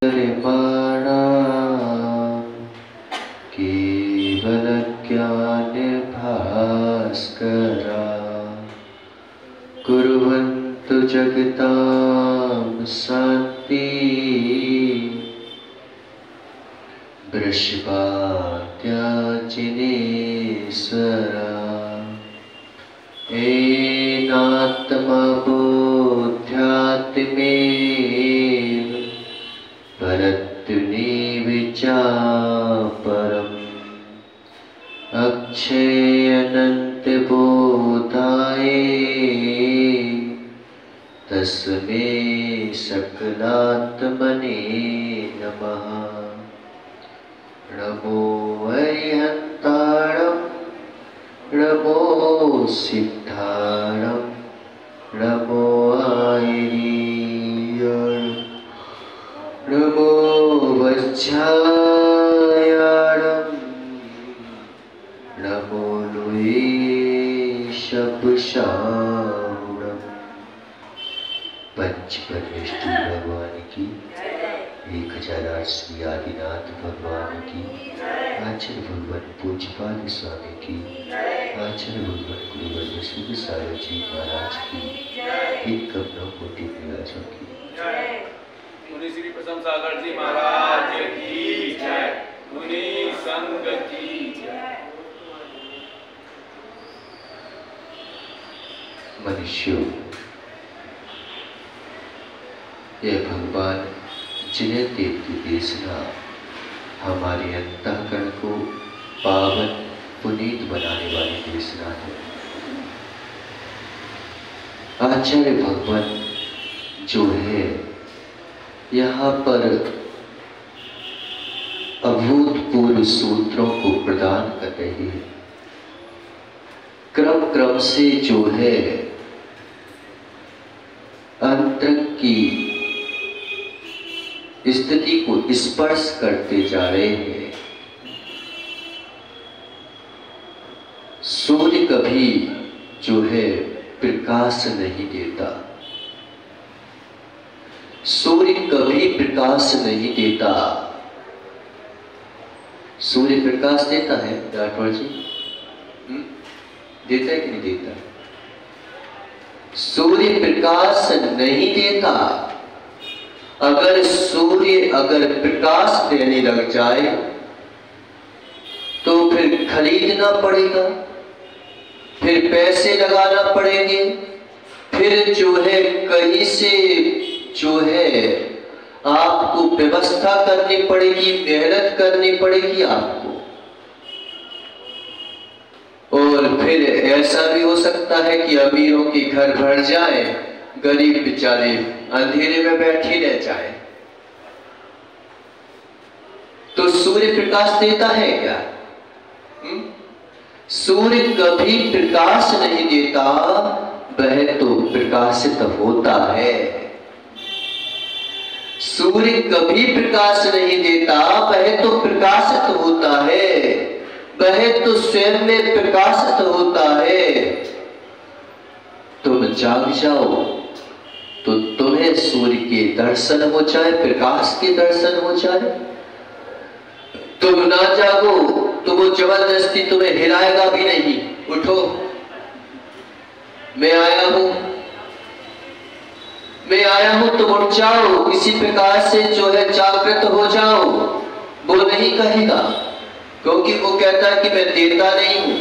निर्माणा केवल ज्ञान भास्करा कुर्वन्तु जगतां शान्ति वृषभात्याजिनेश्वरा एनात्मा बोध्यात्मेव परत्विचापरम् अक्षय अनंत बोधाय तस्मै सकलात्मने नमः। नमो अरिहन्तारं नमो सिद्धारं नमो आयर्यं नमो वज्रायाणं नमो लोये शब्शाहुणम्। पंच परमेष्ठी भगवान की 1008 श्री आदिनाथ भगवान की आचार्य भगवान पूज्यपाद स्वामी की आचार्य भगवान गुरुवर शिव सागर जी महाराज की एक कपड़ों कोटि विराजों की मुनि श्री प्रसन्न सागर जी महाराज की जय। मुनि संग की जय। मनुष्यों, यह भगवान जिन्हें देव की देशना हमारे अंतःकरण को पावन पुनीत बनाने वाली देशना है। आचार्य भगवान जो है यहाँ पर अभूतपूर्व सूत्रों को प्रदान कर रहे हैं। क्रम क्रम से जो है अंतरंग की स्थिति को स्पर्श करते जा रहे हैं। सूर्य कभी जो है प्रकाश नहीं देता, सूर्य कभी प्रकाश नहीं देता। सूर्य प्रकाश देता है राठौर जी? देता है कि नहीं देता? सूर्य प्रकाश नहीं देता। अगर सूर्य अगर प्रकाश देने लग जाए तो फिर खरीदना पड़ेगा, फिर पैसे लगाना पड़ेंगे, फिर जो है कहीं से जो है आपको व्यवस्था करनी पड़ेगी, मेहनत करनी पड़ेगी आपको। और फिर ऐसा भी हो सकता है कि अमीरों के घर भर जाए, गरीब बेचारे अंधेरे में बैठे रह जाए। तो सूर्य प्रकाश देता है क्या? सूर्य कभी प्रकाश नहीं देता, वह तो प्रकाशित होता है। सूर्य कभी प्रकाश नहीं देता, वह तो प्रकाशित होता है। वह तो स्वयं में प्रकाशित होता है। तुम जाग जाओ तो तुम्हें सूर्य के दर्शन हो जाए, प्रकाश के दर्शन हो जाए। तुम ना जागो तो वो जबरदस्ती तुम्हें हिलाएगा भी नहीं। उठो, मैं आया हूं, मैं आया हूं, तुम उठ जाओ, किसी प्रकार से जो है जागृत हो जाओ। वो नहीं कहेगा, क्योंकि वो कहता है कि मैं देता नहीं हूं,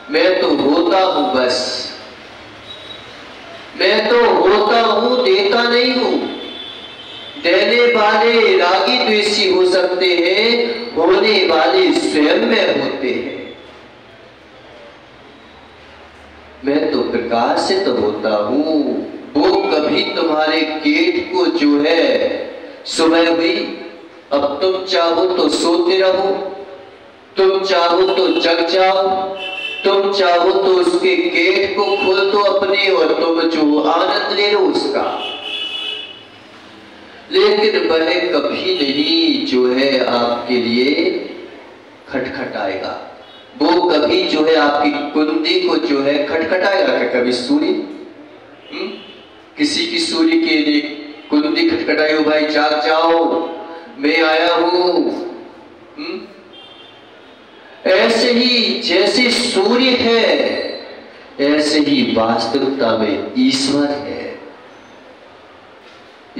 मैं तो होता हूं। बस मैं तो होता हूं, देता नहीं हूं। देने वाले रागी द्वेषी हो सकते हैं, होने वाले स्वयं में होते हैं। मैं तो प्रकाशित होता हूं। वो कभी तुम्हारे गेट को जो है सुबह हुई, अब तुम चाहो तो सोते रहो, तुम चाहो तो जग जाओ, तुम चाहो तो उसके गेट को खोल दो अपने और तुम जो आनंद ले लो उसका। लेकिन वह कभी नहीं जो है आपके लिए खटखटाएगा। वो कभी जो है आपकी कुंडी को जो है खटखटाएगा क्या कभी सूर्य? किसी की सूर्य के लिए कुंती खटखटाई, हो भाई जाग जाओ, मैं आया हूं। ऐसे ही जैसे सूर्य है, ऐसे ही वास्तविकता में ईश्वर है।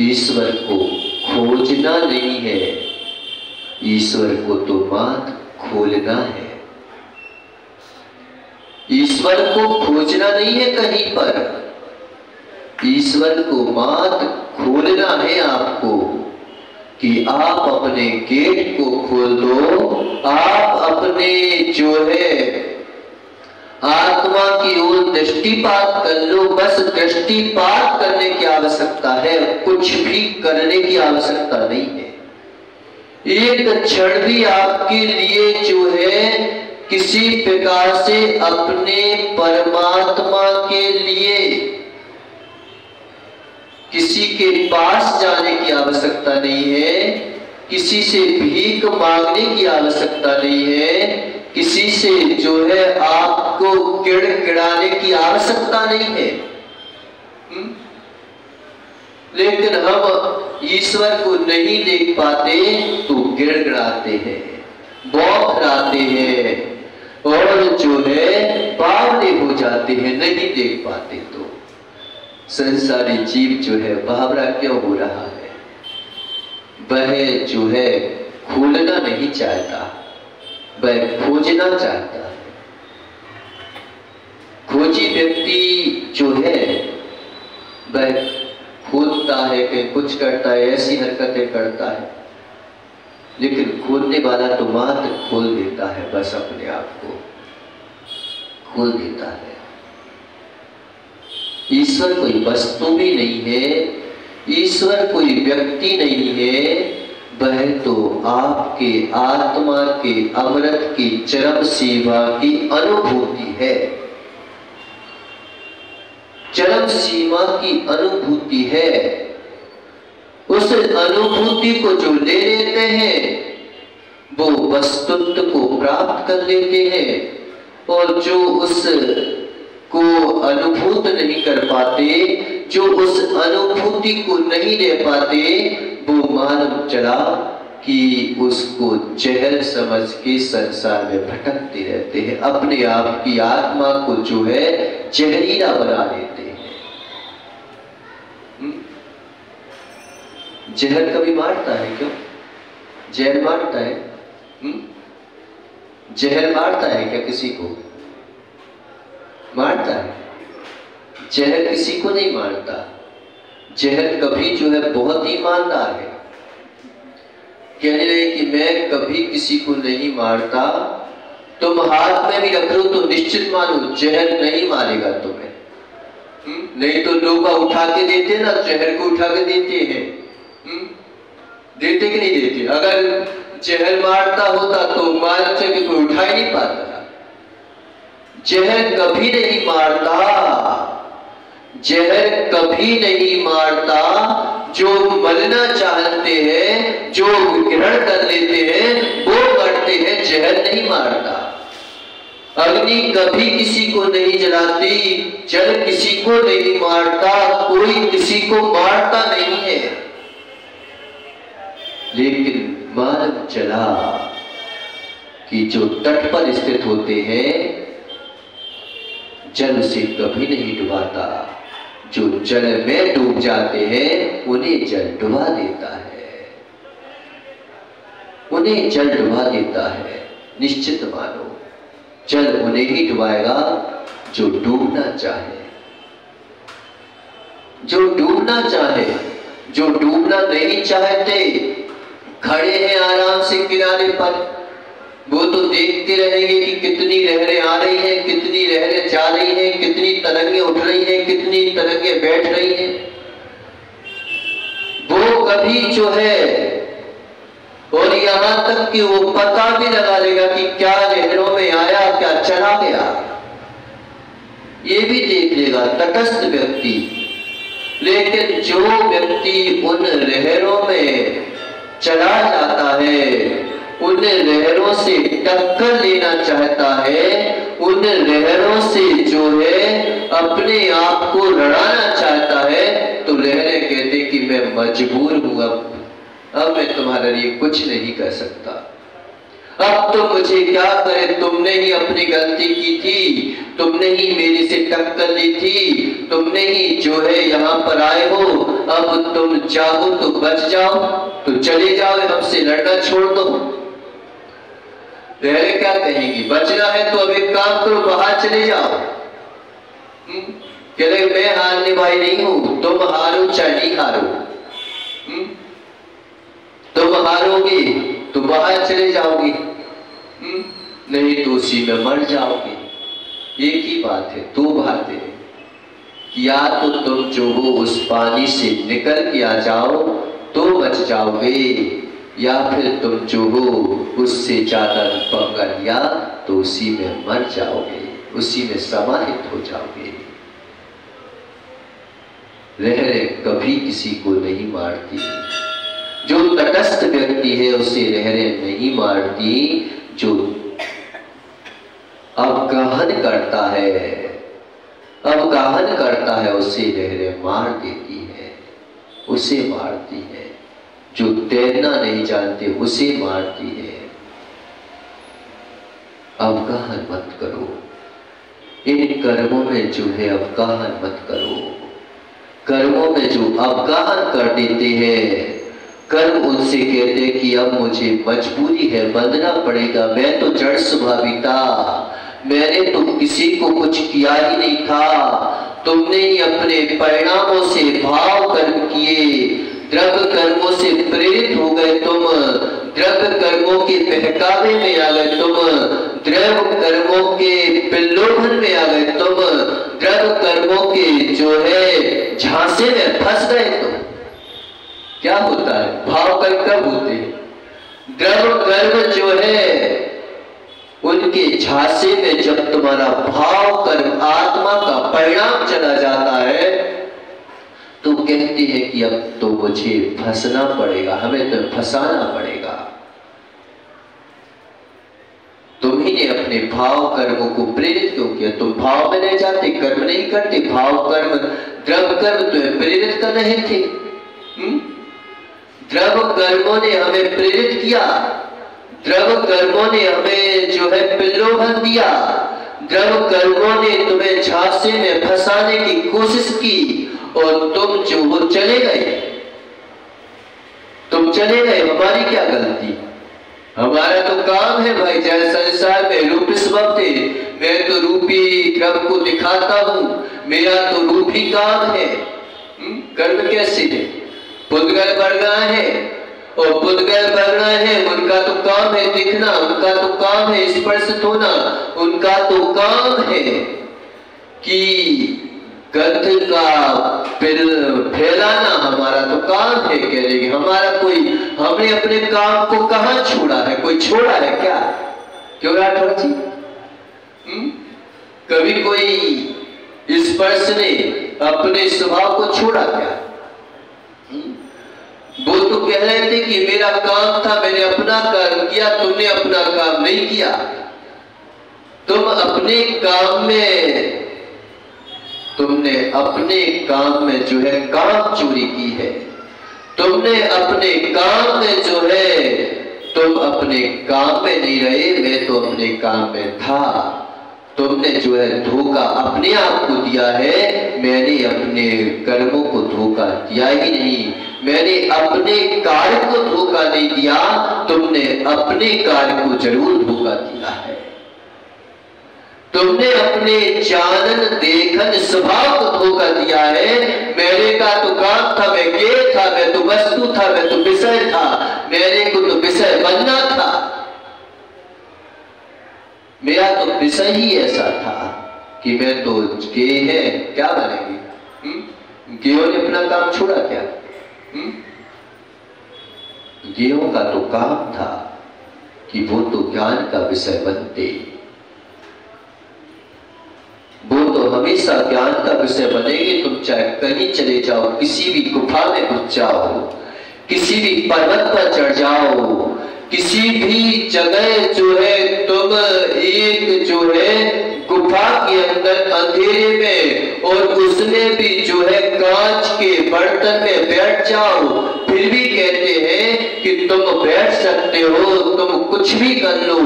ईश्वर को खोजना नहीं है, ईश्वर को तो मात्र खोलना है। ईश्वर को खोजना नहीं है कहीं पर, ईश्वर को मात्र खोलना है आपको कि आप अपने गेट को खोल दो, आप अपने जो है आत्मा की ओर दृष्टिपात कर लो। बस दृष्टिपात करने की आवश्यकता है, कुछ भी करने की आवश्यकता नहीं है। एक क्षण भी आपके लिए जो है किसी प्रकार से अपने परमात्मा के लिए किसी के पास जाने की आवश्यकता नहीं है, किसी से भीख मांगने की आवश्यकता नहीं है, किसी से जो है आपको गिड़गिड़ाने की आवश्यकता नहीं है। लेकिन हम ईश्वर को नहीं देख पाते तो गिड़गिड़ाते हैं, बौखलाते हैं और जो है बावले हो जाते हैं, नहीं देख पाते। तो संसारी जीव जो है बावरा क्यों हो रहा है? वह जो है खोलना नहीं चाहता, वह खोजना चाहता है। खोजी व्यक्ति जो है वह खोलता है कि कुछ करता है, ऐसी हरकतें करता है, लेकिन खोलने वाला तो मात्र खोल देता है, बस अपने आप को खोल देता है। ईश्वर कोई वस्तु भी नहीं है, ईश्वर कोई व्यक्ति नहीं है, वह तो आपके आत्मा के अमृत की चरम सीमा की अनुभूति है। चरम सीमा की अनुभूति है। उस अनुभूति को जो ले लेते हैं वो वस्तुत्व को प्राप्त कर लेते हैं, और जो उस को अनुभूत नहीं कर पाते, जो उस अनुभूति को नहीं ले पाते, वो मालूम चला कि उसको जहर समझ के संसार में भटकते रहते हैं, अपने आप की आत्मा को जो है जहरीला बना लेते हैं। जहर कभी मारता है क्यों? जहर मारता है? जहर मारता है क्या किसी को? मारता है? जहर किसी को नहीं मारता। जहर कभी जो है बहुत ईमानदार है, कहने लगे कि मैं कभी किसी को नहीं मारता, तुम हाथ में भी रख लो तो निश्चित मानो जहर नहीं मारेगा तुम्हें। नहीं तो लोग उठा के देते ना, जहर को उठा के देते हैं। देते कि नहीं देते? अगर जहर मारता होता तो मान से कि कोई उठा ही नहीं पाता। जहर कभी नहीं मारता, जहर कभी नहीं मारता। जो मरना चाहते हैं, जो ग्रहण कर लेते हैं, वो मरते हैं, जहर नहीं मारता। अग्नि कभी किसी को नहीं जलाती, जल किसी को नहीं मारता, कोई किसी को मारता नहीं है। लेकिन मालूम चला कि जो तट पर स्थित होते हैं जल से कभी नहीं डुबाता, जो जल में डूब जाते हैं उन्हें जल डुबा देता है, उन्हें जल डुबा देता है। निश्चित मानो जल उन्हें ही डुबाएगा जो डूबना चाहे, जो डूबना चाहे। जो डूबना नहीं चाहते खड़े हैं आराम से किनारे पर, वो तो देखते रहेंगे कि कितनी लहरें आ रही हैं, कितनी लहरें जा रही हैं, कितनी तरंगे उठ रही हैं, कितनी तरंगे बैठ रही हैं। वो कभी जो है, और यहां तक कि वो पता भी लगा लेगा कि क्या लहरों में आया, क्या चला गया, ये भी देख लेगा तटस्थ व्यक्ति। लेकिन जो व्यक्ति उन लहरों में चला जाता है, उन लहरों से टक्कर लेना चाहता है, उन लहरों से जो है अपने आप को लड़ाना चाहता है, तो लहरें कहते कि लेकिन मैं मजबूर हूं, अब मैं तुम्हारे लिए कुछ नहीं कर सकता। अब तो मुझे क्या करे, तुमने ही अपनी गलती की थी, तुमने ही मेरे से टक्कर ली थी, तुमने ही जो है यहाँ पर आए हो। अब तुम चाहो तो बच जाओ, तो चले जाओ, हमसे लड़ना छोड़ दो। लहरें क्या कहेंगी, बचना है तो अब एक काम करो, बाहर चले जाओ। कह रहे मैं हारने वाली नहीं हूं, तुम हारो चाहे नहीं हारो, तुम हारोगे तो बाहर चले जाओगे, नहीं तो उसी में मर जाओगे। एक ही बात है, दो बातें हैं, या तो तुम जो हो उस पानी से निकल के आ जाओ तो बच जाओगे, या फिर तुम जो हो उससे ज्यादा पंगा लिया तो उसी में मर जाओगे, उसी में समाहित हो जाओगे। लहरें कभी किसी को नहीं मारती, जो तटस्थ व्यक्ति है उसे लहरें नहीं मारती, जो अवगाहन करता है उसे लहरें मार देती है, उसे मारती है। जो तैरना नहीं जानते उसे मारती है। अवगाहन मत करो, इन कर्मों में जो है अवगाहन मत करो। कर्मों में जो अवगाहन कर देते हैं, कर्म उनसे कहते हैं कि अब मुझे मजबूरी है, बंधना पड़ेगा, मैं तो जड़ स्वभावी था, मैंने तो किसी को कुछ किया ही नहीं था, तुमने ही अपने परिणामों से भाव कर्म किए, द्रव्य कर्मों से प्रेरित हो गए तुम, द्रव्य कर्मों के बहकावे में आ गए तुम, द्रव्य कर्मों के प्रलोभन में आ गए तुम, द्रव्य कर्मों के जो है झांसे में फंस गए तुम। क्या होता है, भाव कर्म कब होते हैं, द्रव्य कर्म जो है उनके झांसे में जब तुम्हारा भाव कर्म आत्मा का परिणाम चला जाता है तो कहते हैं कि अब तो मुझे फंसना पड़ेगा, हमें तो फंसाना पड़ेगा। तुम्ही ने अपने भाव कर्मों को प्रेरित क्यों किया, तुम भाव में नहीं जाते, कर्म नहीं करते, भाव कर्म द्रव्य कर्म तुम्हें प्रेरित कर रहे थे। द्रव्य कर्मों ने हमें प्रेरित किया, द्रव्य कर्मों ने हमें जो है प्रलोभन दिया, द्रव्य कर्मों ने तुम्हें झांसे में फंसाने की कोशिश की और तुम जो हो चले गए, तुम चले गए। हमारी क्या गलती, हमारा तो काम है भाई, जैसे संसार में रूप स्वभाव थे, मैं तो रूपी द्रव्य को दिखाता हूं, मेरा तो रूपी काम है। कर्म कैसे है, पुद्गल वर्णा है, और पुद्गल वर्णा है, उनका तो काम है दिखना, उनका तो काम है स्पर्शित होना, उनका तो काम है कि गंध का फैलाना, हमारा तो काम है। कह रहे हमारा कोई, हमने अपने काम को कहां छोड़ा है, कोई छोड़ा है क्या, क्यों राठौर जी? कभी कोई स्पर्श ने अपने स्वभाव को छोड़ा क्या? वो तो कह रहे थे कि मेरा काम था, मैंने अपना कर्म किया, तुमने अपना काम नहीं किया। तुम अपने काम में, तुमने अपने काम में जो है काम चोरी की है, तुमने अपने काम में जो है, तुम अपने काम में नहीं रहे, मैं तो अपने काम में था। तुमने जो है धोखा अपने आप को दिया है, मैंने अपने कर्मों को धोखा दिया ही नहीं, मैंने अपने कार्य को धोखा नहीं दिया, तुमने अपने कार्य को जरूर धोखा दिया है। तुमने अपने जानन देखन स्वभाव को धोखा दिया है। मेरे का तो काम था, मैं के था, मैं तो वस्तु था, मैं तो विषय था, मेरे को तो विषय बनना था, मेरा तो विषय ही ऐसा था कि मैं तो गे है, क्या बनेगी? गेयों ने अपना काम छोड़ा क्या? गेयों का तो काम था कि वो तो ज्ञान का विषय बनते, वो तो हमेशा ज्ञान का विषय बनेंगे। तुम चाहे कहीं चले जाओ, किसी भी गुफा में घुस जाओ, किसी भी पर्वत पर चढ़ जाओ, किसी भी जगह जो है तुम एक जो है गुफा के अंदर अंधेरे में, और उसमें भी जो है कांच के बर्तन में बैठ जाओ, फिर भी कहते हैं कि तुम बैठ सकते हो, तुम कुछ भी कर लो,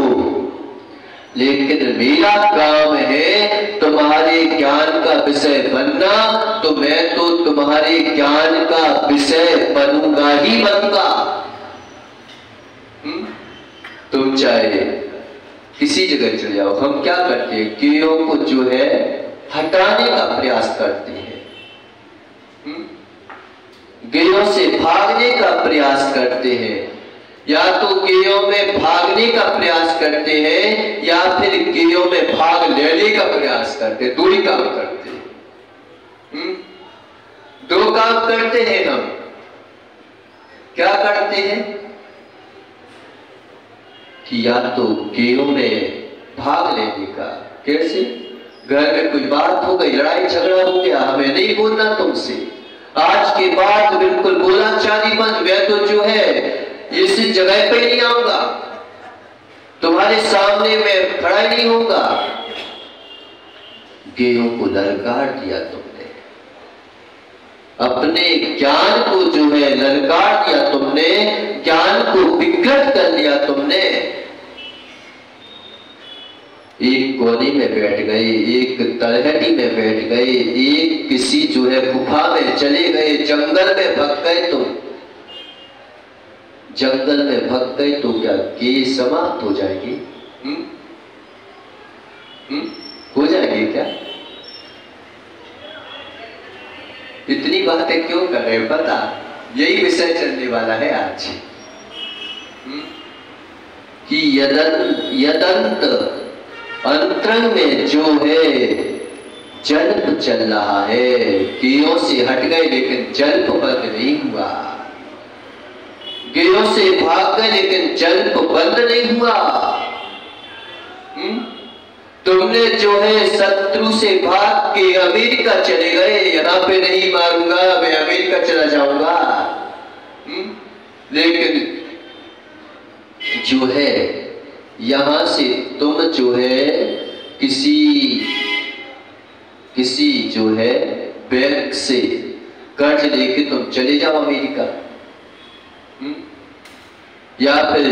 लेकिन मेरा काम है तुम्हारे ज्ञान का विषय बनना, तो मैं तो तुम्हारे ज्ञान का विषय बनूंगा ही बनूंगा। तुम चाहे किसी जगह चले जाओ, हम क्या करते हैं, गेयों को जो है हटाने का प्रयास करते हैं, गेयों से भागने का प्रयास करते हैं, या तो गेयों में भागने का प्रयास करते हैं या फिर गेयों में भाग लेने का प्रयास करते हैं। दो ही काम करते हैं, दो काम करते हैं हम। क्या करते हैं कि या तो गेयों में भाग लेने का, कैसे, घर में कोई बात हो गई, लड़ाई झगड़ा हो गया, हमें नहीं बोलना तुमसे, आज के बाद बिल्कुल बोला चाली बंद, मैं तो जो है इस जगह पे नहीं आऊंगा, तुम्हारे सामने मैं खड़ा नहीं होऊंगा। गेयों को ललकार दिया तुमने, अपने ज्ञान को जो है ललकार दिया तुमने, ज्ञान को विकृत कर दिया तुमने। एक कोने में बैठ गए, एक तलहटी में बैठ गए, एक किसी जो है गुफा में चले गए, जंगल में भग गए, तुम जंगल में भग गए तो क्या के समाप्त हो जाएगी? हो जाएगी क्या? इतनी बातें क्यों कर रहे हो? पता, यही विषय चलने वाला है आज कि यदंत अंतरंग में जो है जल्प चल रहा है, गेयों से हट गए लेकिन जल्प बंद नहीं हुआ, गेयों से भाग गए लेकिन जल्प बंद नहीं हुआ। तुमने जो है शत्रु से भाग के अमेरिका चले गए, यहां पे नहीं मारूंगा, मैं अमेरिका चला जाऊंगा, लेकिन जो है यहां से तुम जो है किसी जो है बैंक से कर्ज लेके तुम चले जाओ अमेरिका, या फिर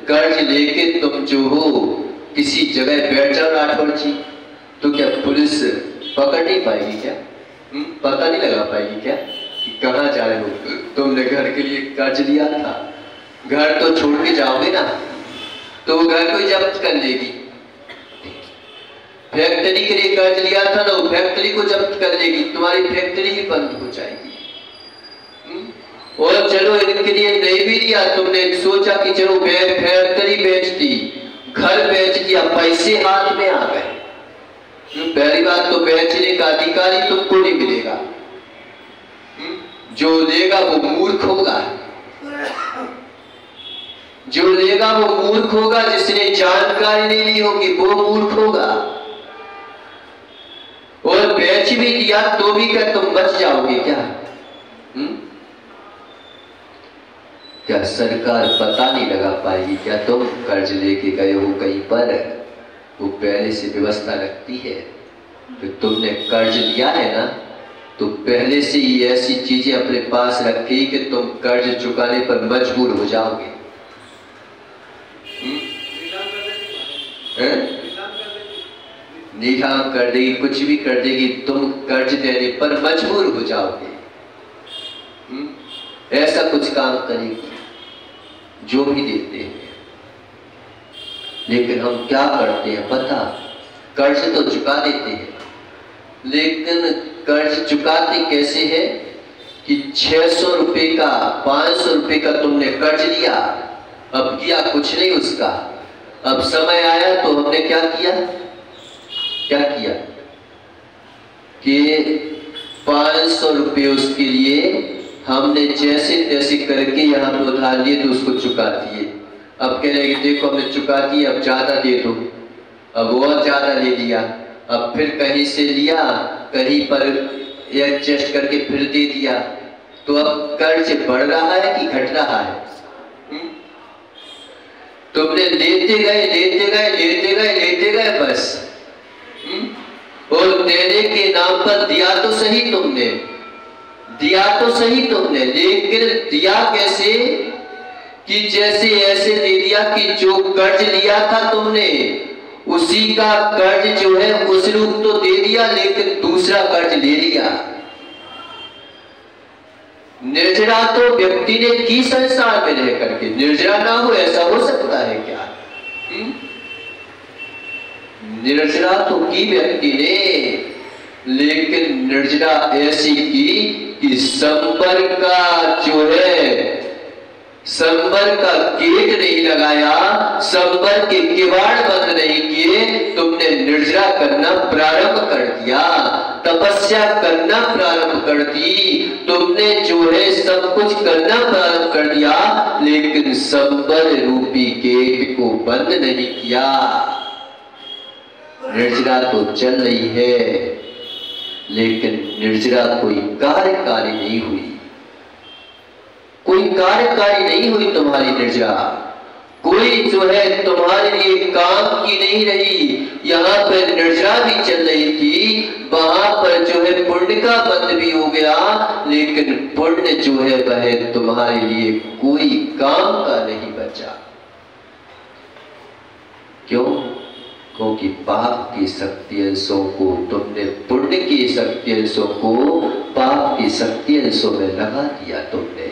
कर्ज लेके तुम जो हो किसी जगह बैठ जाओ राठौर जी, तो क्या पुलिस पकड़ नहीं पाएगी क्या? पता नहीं लगा पाएगी क्या कि कहाँ जा रहे हो? तुमने घर के लिए कर्ज लिया था, घर तो छोड़ के जाओगे ना, तो वो घर को जब्त कर लेगी। फैक्ट्री के लिए कर्ज लिया था ना, वो फैक्ट्री को जब्त कर लेगी, तुम्हारी फैक्ट्री ही बंद हो जाएगी। और चलो इनके लिए नहीं भी लिया, तुमने सोचा कि चलो फैक्ट्री बेच दी, घर बेच दिया, पैसे हाथ में आ गए, पहली बात तो बेचने का अधिकारी तुमको नहीं मिलेगा, जो लेगा वो मूर्ख होगा, जो लेगा वो मूर्ख होगा, जिसने जानकारी नहीं ली होगी वो मूर्ख होगा। और बेच भी दिया तो भी क्या तुम बच जाओगे क्या? क्या सरकार पता नहीं लगा पाएगी क्या तुम कर्ज लेके गए हो कहीं पर? वो पहले से व्यवस्था रखती है, तो तुमने कर्ज लिया है ना, तो पहले से ही ऐसी चीजें अपने पास रखी कि तुम कर्ज चुकाने पर मजबूर हो जाओगे। नीलाम कर देगी, कुछ भी कर देगी, तुम कर्ज देने पर मजबूर हो जाओगे। ऐसा कुछ काम करेगी जो भी देते हैं। लेकिन हम क्या करते हैं पता, कर्ज तो चुका देते हैं, लेकिन कर्ज चुकाते कैसे है कि 600 रुपए का 500 रुपए का तुमने कर्ज लिया, अब किया कुछ नहीं उसका, अब समय आया तो हमने क्या किया कि 500 रुपए उसके लिए हमने जैसे तैसे करके यहाँ पे उधार लिए तो उसको चुका दिए। अब कह रहे कि देखो हमने चुका दिए, अब ज्यादा दे दो, अब और ज्यादा ले लिया, अब फिर कहीं से लिया, कहीं पर एडजस्ट करके फिर दे दिया, तो अब कर्ज बढ़ रहा है कि घट रहा है? तुमने लेते गए बस, देने के नाम पर दिया तो सही तुमने, लेकिन दिया कैसे कि जैसे ऐसे दे दिया कि जो कर्ज लिया था तुमने उसी का कर्ज जो है उस रूप तो दे दिया, लेकिन दूसरा कर्ज ले लिया। निर्जरा तो व्यक्ति ने की संसार में रह करके, निर्जरा ना हो ऐसा हो सकता है क्या? निर्जरा तो की व्यक्ति ने, लेकिन निर्जरा ऐसी की कि संबर का जो है, संबर का गेट नहीं लगाया, संबर के किवाड़ बंद नहीं किए, तुमने निर्जरा करना प्रारंभ कर दिया, तपस्या करना प्रारंभ कर दी, तुमने जो है सब कुछ करना प्रारंभ कर दिया, लेकिन संबर रूपी गेट को बंद नहीं किया। निर्जरा तो चल रही है, लेकिन निर्जरा कोई कार्यकारी नहीं हुई, कोई कार्यकारी नहीं हुई तुम्हारी निर्जरा, कोई जो है तुम्हारे लिए काम की नहीं रही। यहाँ पर निर्जरा भी चल रही थी, वहां पर जो है पुण्य का बंद भी हो गया, लेकिन पुण्य जो है वह तुम्हारे लिए कोई काम का नहीं बचा। क्यों? क्योंकि पाप की शक्ति अंशों को तुमने पुण्य की शक्ति अंशों को पाप की शक्ति अंशों में लगा दिया, तुमने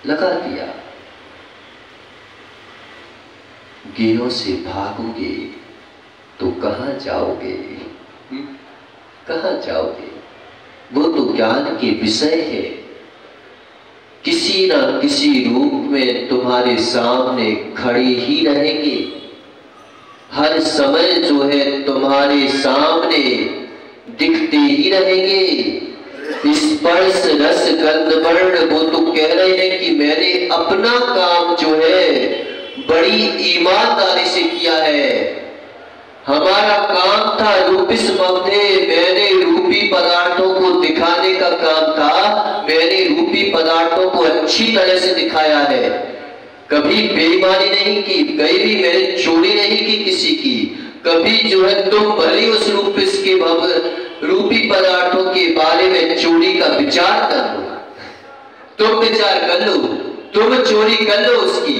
लगा दिया। गेहों से भागोगे तो कहां जाओगे? कहां जाओगे? वो तो ज्ञान के विषय है, किसी ना किसी रूप में तुम्हारे सामने खड़े ही रहेंगे, हर समय जो है तुम्हारे सामने दिखते ही रहेंगे। स्पर्श रस गंध वर्ण, वो तो कह रहे हैं कि मैंने अपना काम जो है बड़ी ईमानदारी से किया है, हमारा काम था रूपिस मध्य, मैंने रूपी पदार्थों को दिखाने का काम था, मैंने रूपी पदार्थों को अच्छी तरह से दिखाया है, कभी बेईमानी नहीं की, कहीं भी मैंने चोरी नहीं की किसी की, कभी जो है तुम भले उस रूपिस के रूपी पदार्थों के बारे में चोरी का विचार कर लो, तुम विचार कर लो, तुम चोरी कर लो उसकी।